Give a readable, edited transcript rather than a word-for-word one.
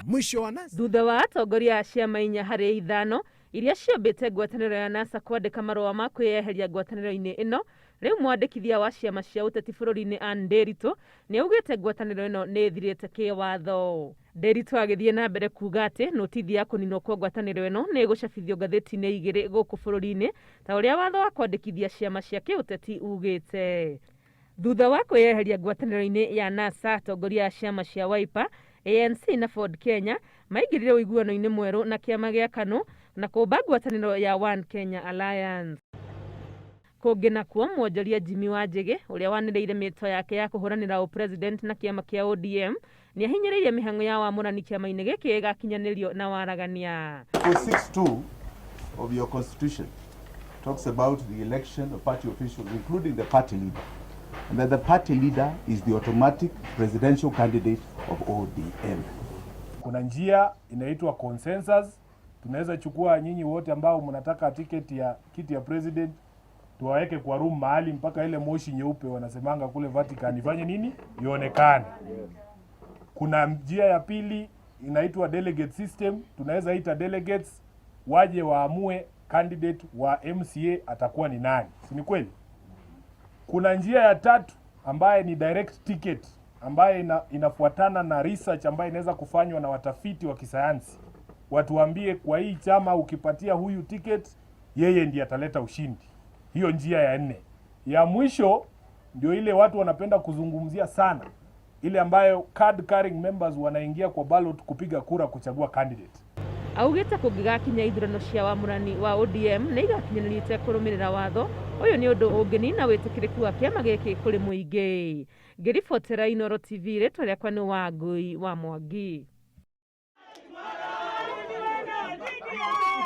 Mwisho wa NASA. Thutha wa atongoria a ciama 4 harĩ 5 iria ciambĩte ngwatanĩro ya NASA kwandĩka marũa ma kwĩyeheria ngwatanĩro-inĩ ĩno, rĩu mwandĩkithia wa ciama cia ũteti bũrũri-inĩ Anne Nderitu nĩ augĩte ngwatanĩro ĩno nĩ ĩthirĩte kĩwatho. Nderitu agĩthiĩ na mbere kuuga atĩ notithi ya kũninwo kwa ngwatanĩro ĩno nĩ ĩgũcabithio ngathĩti-inĩ 2 gũkũ bũrũri-inĩ ta ũrĩa watho wa kwandĩkithia ciama cia kĩũteti ugĩte. Thutha wa kwĩyeheria ngwatanĩro-inĩ ya NASA, atongoria a ciama cia Wiper, ANC na Ford Kenya maingĩrire ũiguano-inĩ mwerũ na kĩama gĩa KANU na kũmba ngwatanĩro ya One Kenya Alliance. Kũngĩ nakuo mwonjoria Jimmy Wanjigi ũrĩa wanĩrĩire mĩto yake ya kũhũranĩra ũpresident na kĩama kĩa ODM nĩ ahinyĩrĩirie mĩhang'o ya wamũrani kĩama-inĩ gĩkĩ gĩgakinyanĩrio na waragania. 462 of your constitution talks about the election of party officials, including the party leader, and that the party leader is the automatic presidential candidate of ODM. Kuna njia inaitwa consensus. Tunaweza chukua nyinyi wote ambao mnataka kiti ya president, tuwaweke kwa room mahali mpaka ile moshi nyeupe wanasemanga kule Vatican ifanye nini? Ionekane. Kuna njia ya pili inaitwa delegate system. Tunaweza ita delegates waje waamue candidate wa MCA atakuwa ni nani. Si ni kweli? Kuna njia ya tatu ambaye ni direct ticket, ambaye inafuatana na research ambaye inaweza kufanywa na watafiti wa kisayansi. Watuambie kwa hii chama ukipatia huyu ticket, yeye ndiye ataleta ushindi. Hiyo njia ya 4. Ya mwisho ndio ile watu wanapenda kuzungumzia sana, ile ambayo card carrying members wanaingia kwa ballot kupiga kura kuchagua candidate. Augĩte kũngĩgakinya ithurano cia wamũrani wa ODM nĩ igakinyanĩrĩte kũrũmĩrĩra watho. Ũyũ nĩ ũndũ ũngĩnina wĩtĩkĩrĩku wa kĩama gĩkĩ kũrĩ mũingĩ. Ngĩribotera Inooro TV, rĩtwa rĩakwa nĩ Wangũi wa Mwangi.